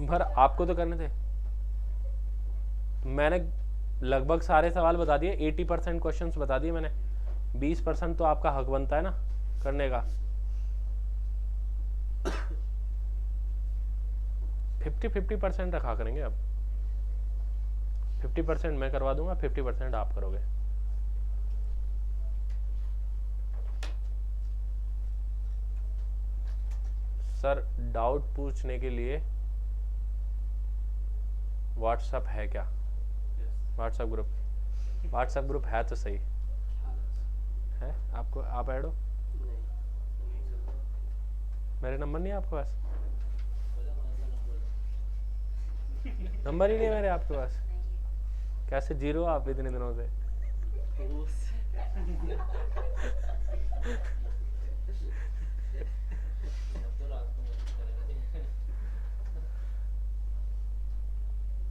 पर आपको तो करने थे। मैंने लगभग सारे सवाल बता दिए, 80% क्वेश्चंस बता दिए मैंने, 20% तो आपका हक बनता है ना करने का। 50% रखा करेंगे अब, 50% मैं करवा दूंगा, 50% आप करोगे। सर डाउट पूछने के लिए व्हाट्सएप है क्या, व्हाट्सएप ग्रुप है तो सही है, आपको आप ऐड हो, मेरे नंबर नहीं है आपके पास, नंबर ही नहीं है मेरे आपके पास, कैसे जीरो आप इतने दिनों से।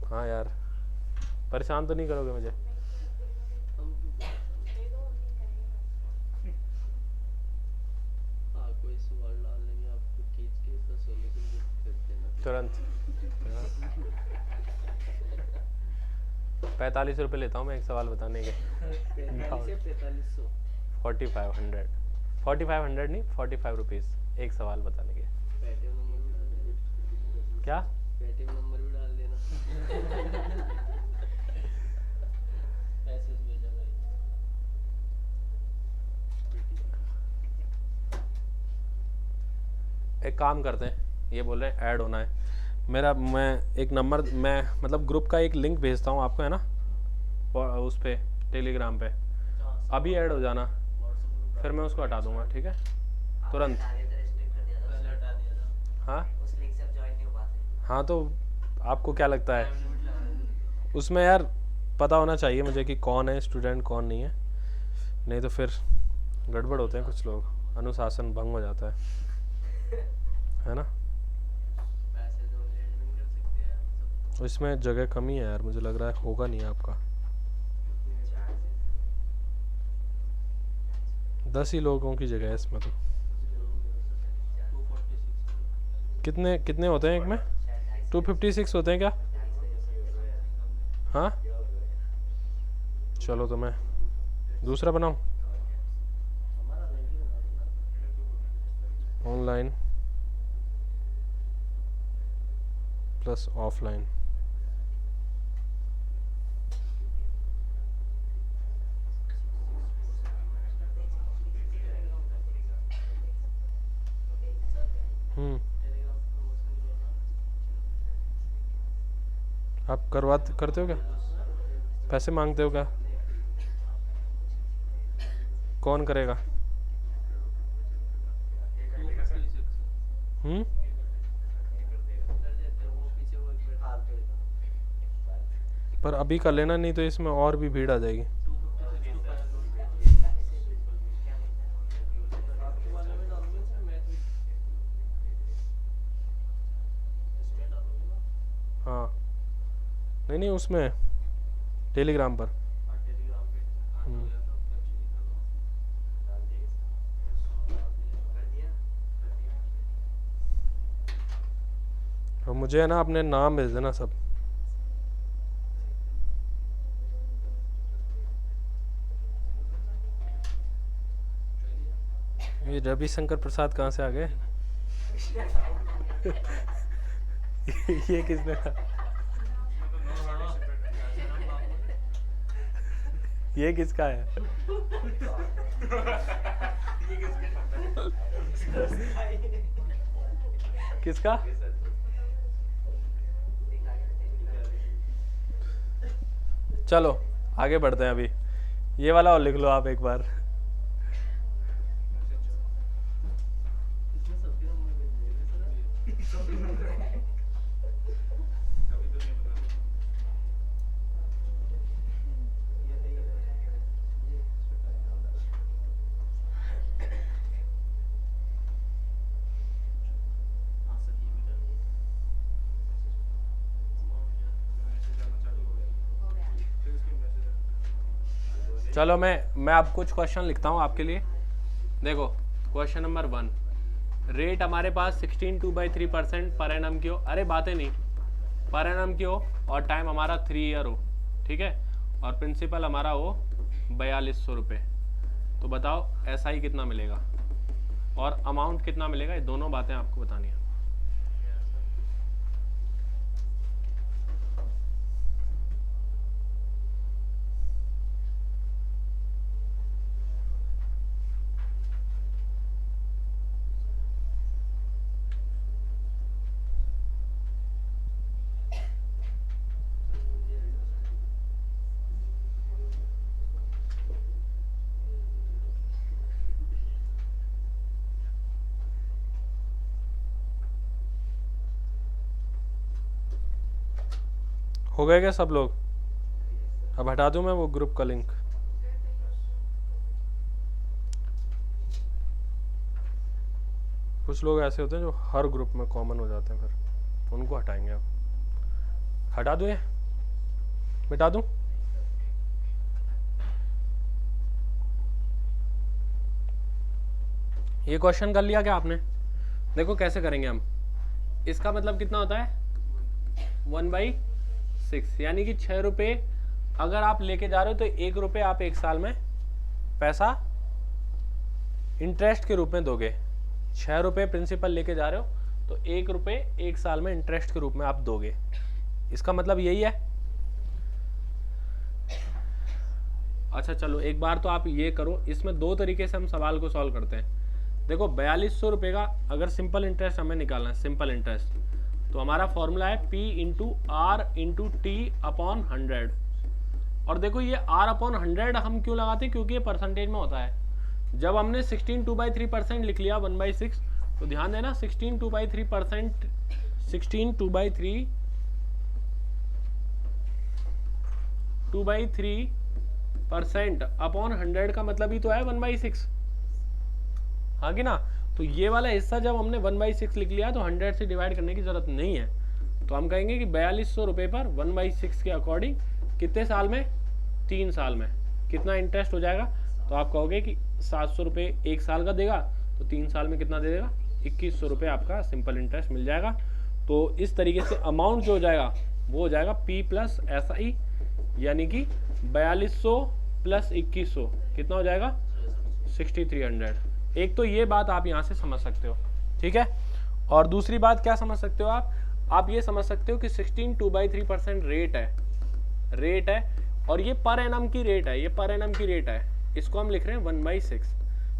हाँ यार, परेशान तो नहीं करोगे मुझे। कोई सवाल डाल लेंगे आपको खींच के, इसका सॉल्यूशन कर देना तुरंत। 45 रुपये लेता हूँ मैं एक सवाल बताने के। 4500 4500, 4500 नहीं 45 रुपीज़ एक सवाल बताने के। पेटीएम नंबर भी डाल देना, क्या पेटीएम नंबर भी डाल देना। पैसे भेजा भाई। एक काम करते हैं, ये बोल रहे हैं ऐड होना है मेरा, मैं एक नंबर, मैं मतलब ग्रुप का एक लिंक भेजता हूँ आपको, है ना, उस पे टेलीग्राम पे, अभी ऐड हो जाना, फिर मैं उसको हटा दूंगा, ठीक है, तुरंत। हाँ हाँ, तो आपको क्या लगता है उसमें यार पता होना चाहिए मुझे कि कौन है स्टूडेंट कौन नहीं है, नहीं तो फिर गड़बड़ होते हैं कुछ लोग, अनुशासन भंग हो जाता है ना। इसमें जगह कमी है यार, मुझे लग रहा है होगा नहीं आपका, 10 ही लोगों की जगह है इसमें तो। कितने कितने होते हैं एक में, 256 होते हैं क्या? हाँ चलो तो मैं दूसरा बनाऊं, ऑनलाइन प्लस ऑफलाइन। आप करते हो क्या, पैसे मांगते हो क्या, कौन करेगा? पर अभी कर लेना, नहीं तो इसमें और भी भीड़ आ जाएगी। नहीं नहीं, उसमें टेलीग्राम पर। हाँ टेलीग्राम पे आज हो गया था कैप्चर निकालो डाल दिया कर दिया और मुझे है ना अपने नाम भेज देना सब। ये रविशंकर प्रसाद कहाँ से आ गए? ये किसने कहा? ये किसका है? किसका? चलो आगे बढ़ते हैं। अभी ये वाला और लिख लो आप एक बार। इसमें सबके नंबर भेज देंगे हाँ सर ये भी कर चलो मैं अब कुछ क्वेश्चन लिखता हूँ आपके लिए। देखो क्वेश्चन नंबर 1, रेट हमारे पास 16.2/3% पर एनम की हो। अरे बातें नहीं, पर एनम की हो और टाइम हमारा 3 ईयर हो, ठीक है, और प्रिंसिपल हमारा हो 4200 रुपये। तो बताओ SI कितना मिलेगा और अमाउंट कितना मिलेगा, ये दोनों बातें आपको बतानी है। हो गए क्या सब लोग? अब हटा दूं मैं वो ग्रुप का लिंक? कुछ लोग ऐसे होते हैं जो हर ग्रुप में कॉमन हो जाते हैं, फिर उनको हटाएंगे। अब हटा दूं, ये मिटा दूं? ये क्वेश्चन कर लिया क्या आपने? देखो कैसे करेंगे हम। इसका मतलब कितना होता है 1/6, यानी कि 6 रुपये अगर आप लेके जा रहे हो तो 1 रुपये आप 1 साल में पैसा इंटरेस्ट के रूप में दोगे। 6 रुपये प्रिंसिपल लेके जा रहे हो तो 1 रुपये 1 साल में इंटरेस्ट के रूप में आप दोगे। इसका मतलब यही है। अच्छा चलो एक बार तो आप ये करो, इसमें 2 तरीके से हम सवाल को सॉल्व करते हैं। देखो 4200 रुपये का अगर सिंपल इंटरेस्ट हमें निकालना है, सिंपल इंटरेस्ट, तो हमारा फॉर्मूला है P into R into T upon 100। और देखो ये R अपॉन 100 हम क्यों लगाते हैं, क्योंकि ये परसेंटेज में होता है। जब हमने 16/2/3% लिख लिया 1/6, तो ध्यान देना 16/2/3% 2/3% अपॉन 100 का मतलब ही तो है 1/6, हाँ कि ना। तो ये वाला हिस्सा जब हमने 1/6 लिख लिया तो 100 से डिवाइड करने की जरूरत नहीं है। तो हम कहेंगे कि 4200 रुपये पर 1/6 के अकॉर्डिंग कितने साल में, 3 साल में कितना इंटरेस्ट हो जाएगा। तो आप कहोगे कि 700 रुपये 1 साल का देगा, तो 3 साल में कितना दे देगा, 2100 रुपये आपका सिंपल इंटरेस्ट मिल जाएगा। तो इस तरीके से अमाउंट जो हो जाएगा वो हो जाएगा P प्लस SI, यानी कि 4200 प्लस 2100 कितना हो जाएगा 6300। एक तो ये बात आप यहाँ से समझ सकते हो, ठीक है। और दूसरी बात क्या समझ सकते हो आप ये समझ सकते हो कि 16/2/3% रेट है और ये पर एनम की रेट है, ये पर एनम की रेट है, इसको हम लिख रहे हैं 1/6।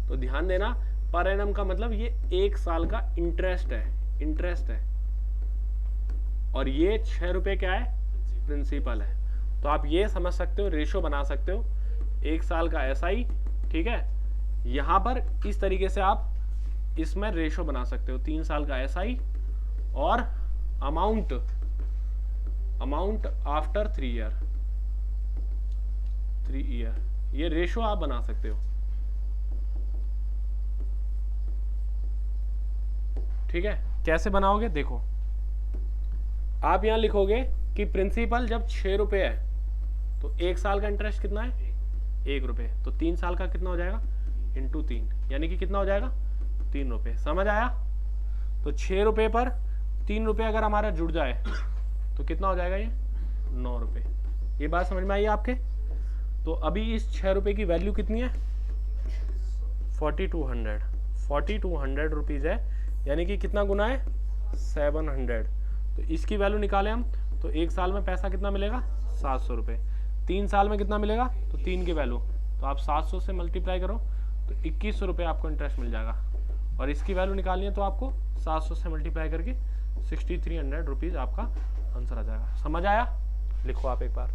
तो ध्यान देना पर एनम का मतलब ये 1 साल का इंटरेस्ट है और ये 6 रुपये क्या है, प्रिंसिपल है। तो आप ये समझ सकते हो, रेशो बना सकते हो 1 साल का SI, ठीक है। यहाँ पर इस तरीके से आप इसमें रेशो बना सकते हो 3 साल का SI और अमाउंट आफ्टर 3 ईयर, ये रेशो आप बना सकते हो, ठीक है। कैसे बनाओगे देखो, आप यहाँ लिखोगे कि प्रिंसिपल जब 6 रुपये है तो 1 साल का इंटरेस्ट कितना है 1 रुपये, तो 3 साल का कितना हो जाएगा इंटू 3, यानी कि कितना हो जाएगा 3 रुपये। समझ आया? तो 6 रुपये पर 3 रुपये अगर हमारा जुड़ जाए तो कितना हो जाएगा ये 9 रुपये। ये बात समझ में आई आपके? तो अभी इस 6 रुपये की वैल्यू कितनी है 4200 रुपीज़ है, यानी कि कितना गुना है 700। तो इसकी वैल्यू निकालें हम तो 1 साल में पैसा कितना मिलेगा 700 रुपये, 3 साल में कितना मिलेगा तो 3 की वैल्यू, तो आप 700 से मल्टीप्लाई करो तो 2100 रुपये आपको इंटरेस्ट मिल जाएगा। और इसकी वैल्यू निकालनी है तो आपको 700 से मल्टीप्लाई करके 6300 रुपीज़ आपका आंसर आ जाएगा। समझ आया? लिखो आप एक बार।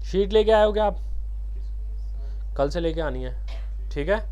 शीट लेके आए हो क्या आप? कल से लेके आनी है, ठीक है?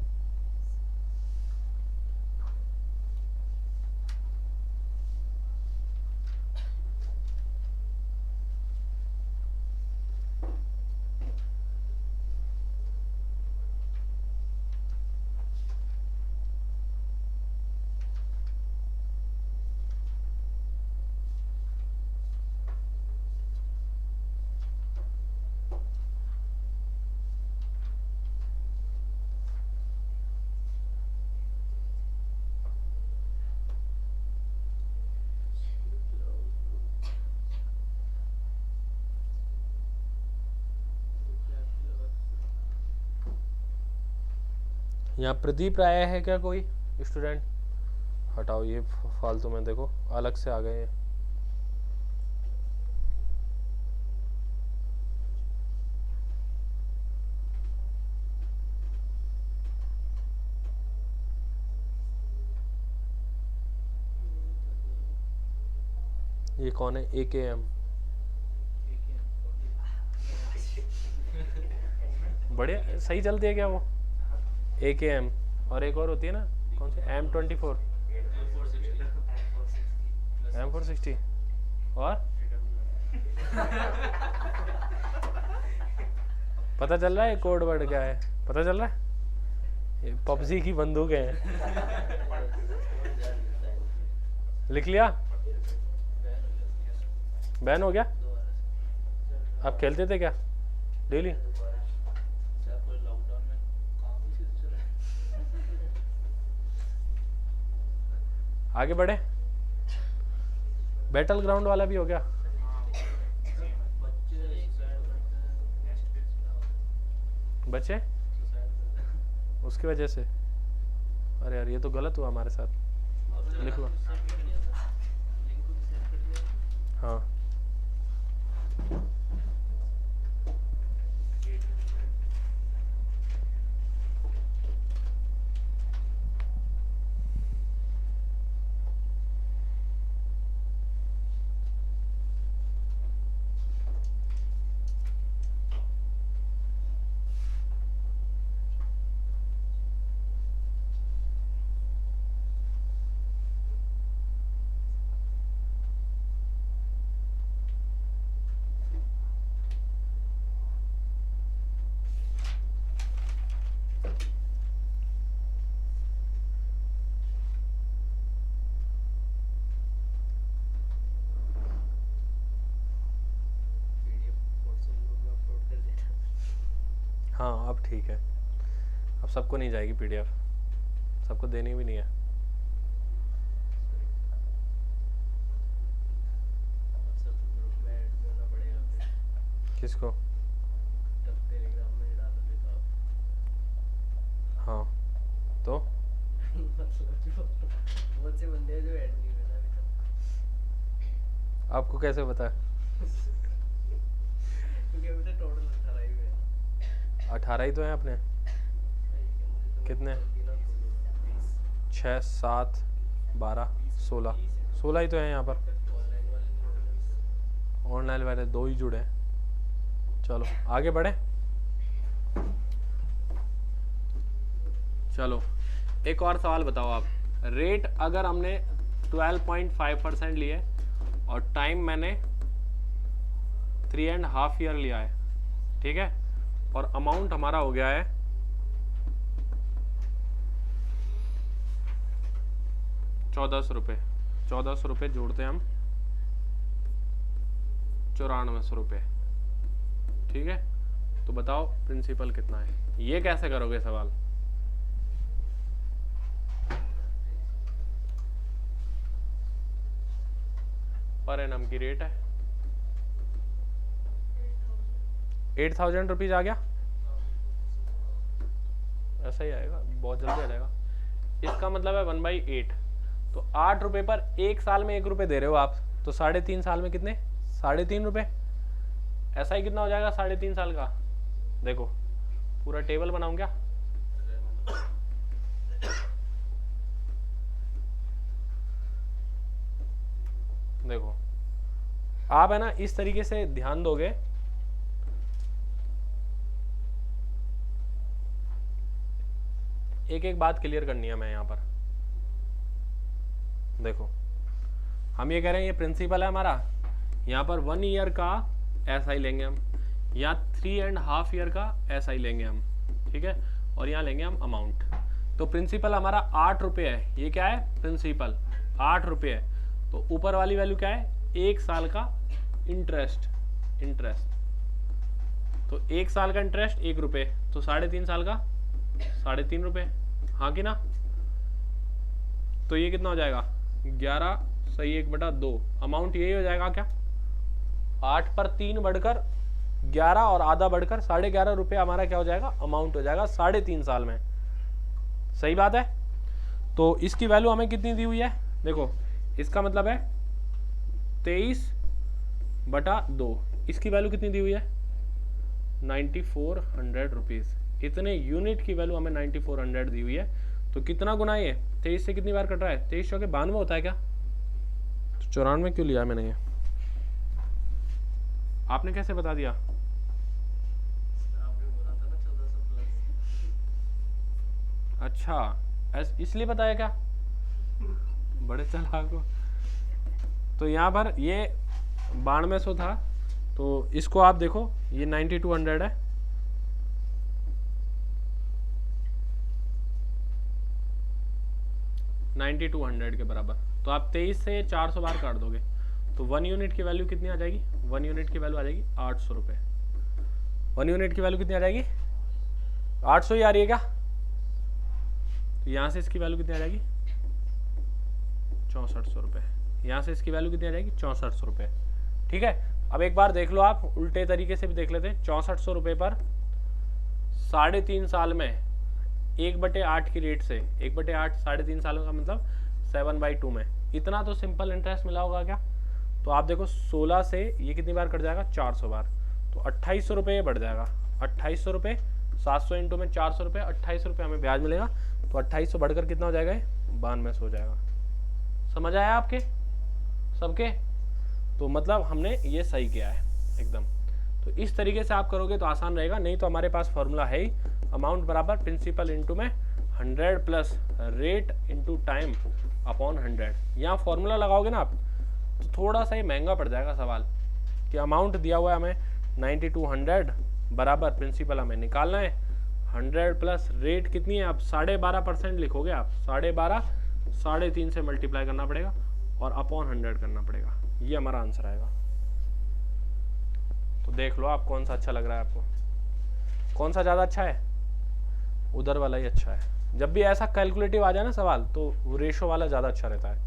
यहाँ प्रदीप राय है क्या कोई स्टूडेंट? हटाओ ये फालतू में, देखो अलग से आ गए हैं। ये कौन है? AKM। बढ़िया, सही चलती है क्या वो AKM? और एक और होती है ना, कौन सी M24 M460 और पता चल रहा है कोड वर्ड क्या है? पता चल रहा है? ये पबजी की बंदूक है। लिख लिया? बैन हो गया? आप खेलते थे क्या डेली? आगे बढ़े। बैटल ग्राउंड वाला भी हो गया? बच्चे उसकी वजह से? अरे यार ये तो गलत हुआ हमारे साथ। लिख लो। हाँ हाँ अब ठीक है। अब सबको नहीं जाएगी PDF, सबको देनी भी नहीं है। किसको? टेलीग्राम में डाल देता हूं। हाँ तो बहुत से बंदे हैं जो ऐड नहीं हुए अभी तक। आपको कैसे पता? क्योंकि अभी तक टोटल 18 ही हुए हैं। 18 ही तो हैं अपने। कितने? 6 7 12 16 16 ही तो हैं यहाँ पर। ऑनलाइन वाले 2 ही जुड़े हैं। चलो आगे बढ़े। चलो एक और सवाल बताओ आप। रेट अगर हमने 12.5% लिए और टाइम मैंने 3.5 ईयर लिया है, ठीक है, और अमाउंट हमारा हो गया है 1400 रुपये। 1400 रुपये जोड़ते हैं हम 9400 रुपये, ठीक है। तो बताओ प्रिंसिपल कितना है, ये कैसे करोगे सवाल? पर एनम की रेट है 8000 रुपीज आ गया, ऐसा ही आएगा, बहुत जल्दी आ जाएगा। इसका मतलब है 1/8, तो 8 रुपए पर 1 साल में 1 रुपए दे रहे हो आप, तो 3.5 साल में कितने? 3.5 रुपए। ऐसा ही कितना हो जाएगा 3.5 साल का? देखो पूरा टेबल बनाऊं क्या? देखो आप है ना इस तरीके से ध्यान दोगे, एक एक बात क्लियर करनी है मैं यहाँ पर। देखो हम ये कह रहे हैं, ये प्रिंसिपल है हमारा, यहाँ पर 1 ईयर का SI लेंगे हम, यहाँ 3.5 ईयर का SI लेंगे हम, ठीक है, और यहाँ लेंगे हम अमाउंट। तो प्रिंसिपल हमारा 8 रुपये है, ये क्या है? प्रिंसिपल 8 रुपये है। तो ऊपर वाली वैल्यू क्या है? 1 साल का इंटरेस्ट। तो 1 साल का इंटरेस्ट 1 रुपये, तो 3.5 साल का 3.5 रुपये, हाँ कि ना? तो ये कितना हो जाएगा? 11 सही 1/2। अमाउंट यही हो जाएगा क्या? 8 पर 3 बढ़कर 11 और आधा बढ़कर 11.5 रुपये हमारा क्या हो जाएगा? अमाउंट हो जाएगा 3.5 साल में। सही बात है। तो इसकी वैल्यू हमें कितनी दी हुई है? देखो इसका मतलब है 23/2। इसकी वैल्यू कितनी दी हुई है? 9400 रुपीज़। इतने यूनिट की वैल्यू हमें 9400 दी हुई है। तो कितना गुना ये 23 से कितनी बार कट रहा है? 23 के 92 होता है क्या? तो 94 क्यों लिया मैंने? ये आपने कैसे बता दिया? आपने बोला था ना 1400 प्लस। अच्छा इसलिए बताया क्या? बड़े चालाक हो। तो यहाँ पर ये 9200 था, तो इसको आप देखो ये 9200 है, के बराबर। तो आप 23 से 400 बार काट दोगे तो 1 यूनिट की वैल्यू कितनी आ जाएगी? 1 यूनिट की वैल्यू आ जाएगी 800 रुपये। 1 यूनिट की वैल्यू कितनी आ जाएगी? 800 ही आ रही है क्या? तो यहाँ से इसकी वैल्यू कितनी आ जाएगी? 6400 रुपये। यहाँ से इसकी वैल्यू कितनी आ जाएगी? 6400 रुपये। ठीक है, अब एक बार देख लो आप, उल्टे तरीके से भी देख लेते हैं। 6400 रुपये पर 3.5 साल में 1/8 की रेट से 1/8 3.5 सालों का मतलब 7/2 में इतना तो सिंपल इंटरेस्ट मिला होगा क्या? तो आप देखो 16 से ये कितनी बार कट जाएगा? 400 बार, तो 2800 रुपये बढ़ जाएगा। 2800 रुपये 700 इंटू में 400 रुपये, 2800 रुपये हमें ब्याज मिलेगा। तो 2800 बढ़कर कितना हो जाएगा? 9200 हो जाएगा। समझ आया आपके सबके? तो मतलब हमने ये सही किया है एकदम। तो इस तरीके से आप करोगे तो आसान रहेगा, नहीं तो हमारे पास फॉर्मूला है ही, अमाउंट बराबर प्रिंसिपल इंटू में 100 plus rate into time upon 100। यहाँ फॉर्मूला लगाओगे ना आप तो थोड़ा सा ही महंगा पड़ जाएगा सवाल, कि अमाउंट दिया हुआ है हमें 9200 बराबर प्रिंसिपल हमें निकालना है 100 प्लस रेट कितनी है? आप 12.5% लिखोगे आप, 12.5 3.5 से मल्टीप्लाई करना पड़ेगा और अपॉन 100 करना पड़ेगा। ये हमारा आंसर आएगा। तो देख लो आप कौन सा अच्छा लग रहा है आपको, कौन सा ज़्यादा अच्छा है? उधर वाला ही अच्छा है। जब भी ऐसा कैलकुलेटिव आ जाए ना सवाल तो रेशो वाला ज़्यादा अच्छा रहता है।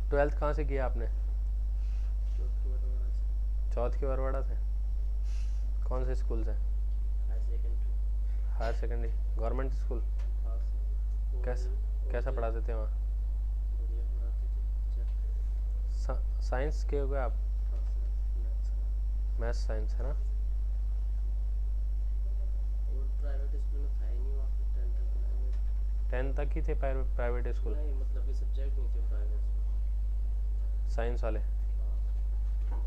ट्वेल्थ कहाँ से किया आपने? चौथ की बरवाड़ा से। कौन से स्कूल से? Higher secondary government school? हाँ सर। कैसा पढ़ाते थे वहाँ? बढ़िया पढ़ाते थे टीचर। साइंस के हो गए आप? हाँ सर, मैथ्स का। मैथ्स साइंस है ना? और प्राइवेट स्कूल में था ही नहीं वहाँ पे 10 तक प्राइवेट। 10 तक ही थे प्राइवेट स्कूल? नहीं मतलब कि सब्जेक्ट नहीं थे प्राइवेट में। साइंस वाले? हाँ।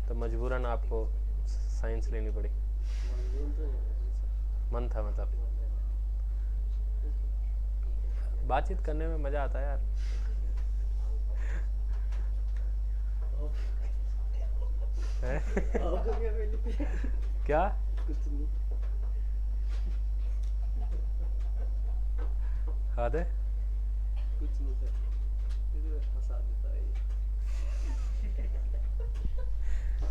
तो मजबूरन आपको साइंस लेनी पड़ी? मजबूर तो नहीं है सर। मन था मतलब? बातचीत करने में मज़ा आता है यार। हैं? आपको क्या मिली? क्या? कुछ नहीं। याद है? कुछ नहीं सर, इधर हंसा देता है ये।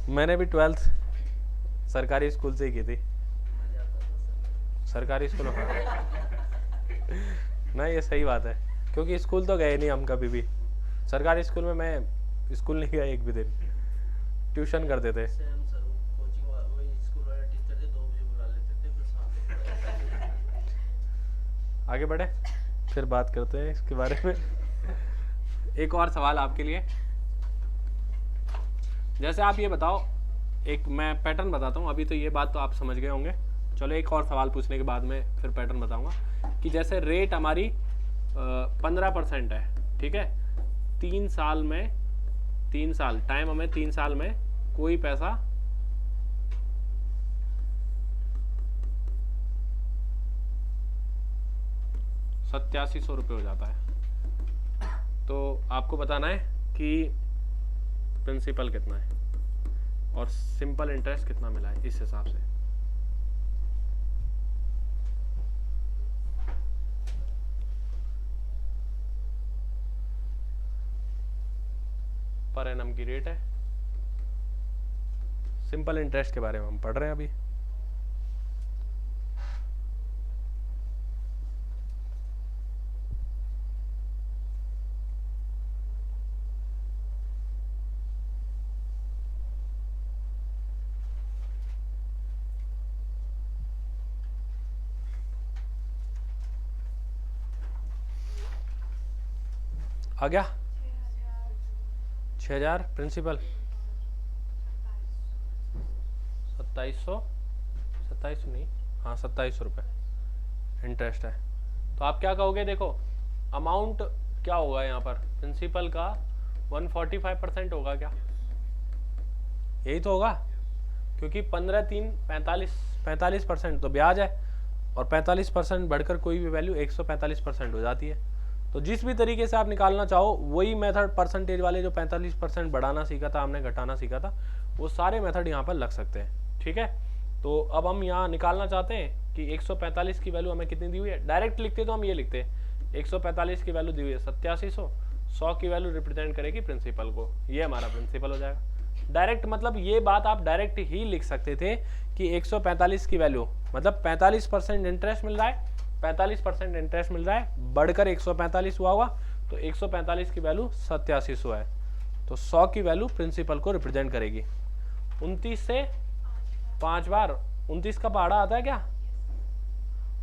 मैंने भी 12th सरकारी स्कूल से ही की थी। मजा आता था सर। सरकारी स्कूल नहीं, ये सही बात है, क्योंकि स्कूल तो गए नहीं हम कभी भी। सरकारी स्कूल में मैं स्कूल नहीं गया एक भी दिन, ट्यूशन करते थे। सेम सर, कोचिंग वही स्कूल वाले टीचर थे, 2 बजे बुला लेते थे, फिर शाम को आगे बढ़े, फिर बात करते हैं इसके बारे में। एक और सवाल आपके लिए, जैसे आप ये बताओ, एक मैं पैटर्न बताता हूँ। अभी तो ये बात तो आप समझ गए होंगे। चलो एक और सवाल पूछने के बाद में फिर पैटर्न बताऊंगा कि जैसे रेट हमारी 15% है, ठीक है। 3 साल में, 3 साल टाइम, हमें 3 साल में कोई पैसा ₹8700 हो जाता है। तो आपको बताना है कि प्रिंसिपल कितना है और सिंपल इंटरेस्ट कितना मिला है, इस हिसाब से। पर एनम की रेट है। सिंपल इंटरेस्ट के बारे में हम पढ़ रहे हैं अभी। आ गया? 6000 प्रिंसिपल, 2700 नहीं, हाँ 2700 रुपये इंटरेस्ट है। तो आप क्या कहोगे? देखो अमाउंट क्या होगा यहाँ पर, प्रिंसिपल का 145% होगा क्या? यही तो होगा, क्योंकि 15 3 45% तो ब्याज है, और 45% बढ़कर कोई भी वैल्यू 145% हो जाती है। तो जिस भी तरीके से आप निकालना चाहो, वही मेथड परसेंटेज वाले जो 45% बढ़ाना सीखा था हमने, घटाना सीखा था, वो सारे मेथड यहाँ पर लग सकते हैं, ठीक है। तो अब हम यहाँ निकालना चाहते हैं कि 145 की वैल्यू हमें कितनी दी हुई है। डायरेक्ट लिखते तो हम ये लिखते हैं 145 की वैल्यू दी हुई है 8700, 100 की वैल्यू रिप्रेजेंट करेगी प्रिंसिपल को, ये हमारा प्रिंसिपल हो जाएगा। डायरेक्ट मतलब ये बात आप डायरेक्ट ही लिख सकते थे कि 145 की वैल्यू मतलब 45% इंटरेस्ट मिल रहा है, 45% इंटरेस्ट मिल रहा है, बढ़कर 145 हुआ होगा, तो 145 की वैल्यू 8700 है। तो 100 की वैल्यू प्रिंसिपल को रिप्रेजेंट करेगी। 29 से 5 बार, 29 का पहाड़ा आता है क्या,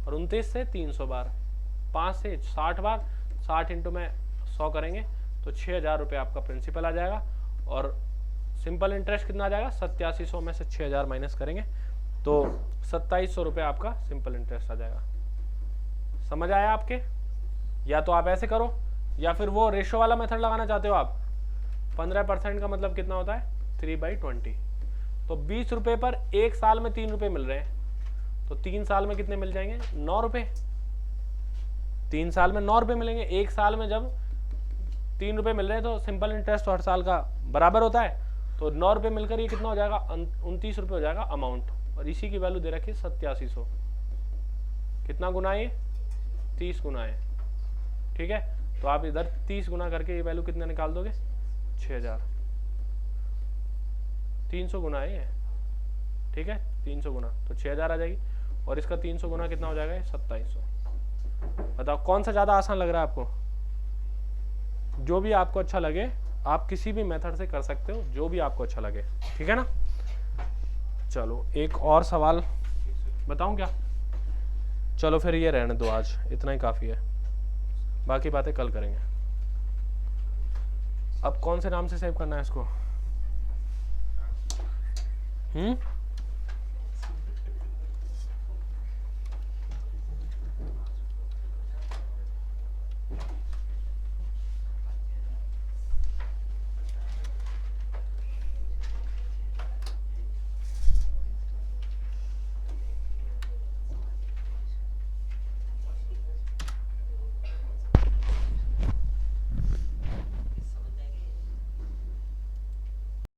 और 29 से 300 बार, 5 से 60 बार, 60 इंटू में 100 करेंगे तो 6000 रुपये आपका प्रिंसिपल आ जाएगा। और सिंपल इंटरेस्ट कितना आ जाएगा, 8700 में से 6000 माइनस करेंगे तो 2700 रुपये आपका सिंपल इंटरेस्ट आ जाएगा। समझ आया आपके? या तो आप ऐसे करो, या फिर वो रेशो वाला मेथड लगाना चाहते हो आप। 15% का मतलब कितना होता है, 3/20। तो 20 रुपये पर 1 साल में 3 रुपये मिल रहे हैं, तो 3 साल में कितने मिल जाएंगे, 9 रुपये। 3 साल में 9 रुपये मिलेंगे। 1 साल में जब 3 रुपये मिल रहे हैं तो सिंपल इंटरेस्ट तो हर साल का बराबर होता है, तो 9 रुपये मिलकर ये कितना हो जाएगा, 29 रुपये हो जाएगा अमाउंट। और इसी की वैल्यू दे रखी 8700। कितना गुना है, 30 गुना है, ठीक है। तो आप इधर 30 गुना करके ये वैल्यू कितना निकाल दोगे, 6000। 300 गुना है ये, ठीक है, 300 गुना तो 6000 आ जाएगी, और इसका 300 गुना कितना हो जाएगा, 2700। बताओ कौन सा ज़्यादा आसान लग रहा है आपको? जो भी आपको अच्छा लगे, आप किसी भी मेथड से कर सकते हो, जो भी आपको अच्छा लगे, ठीक है ना। चलो एक और सवाल बताऊं क्या? चलो फिर ये रहने दो, आज इतना ही काफ़ी है, बाकी बातें कल करेंगे। अब कौन से नाम से सेव करना है इसको?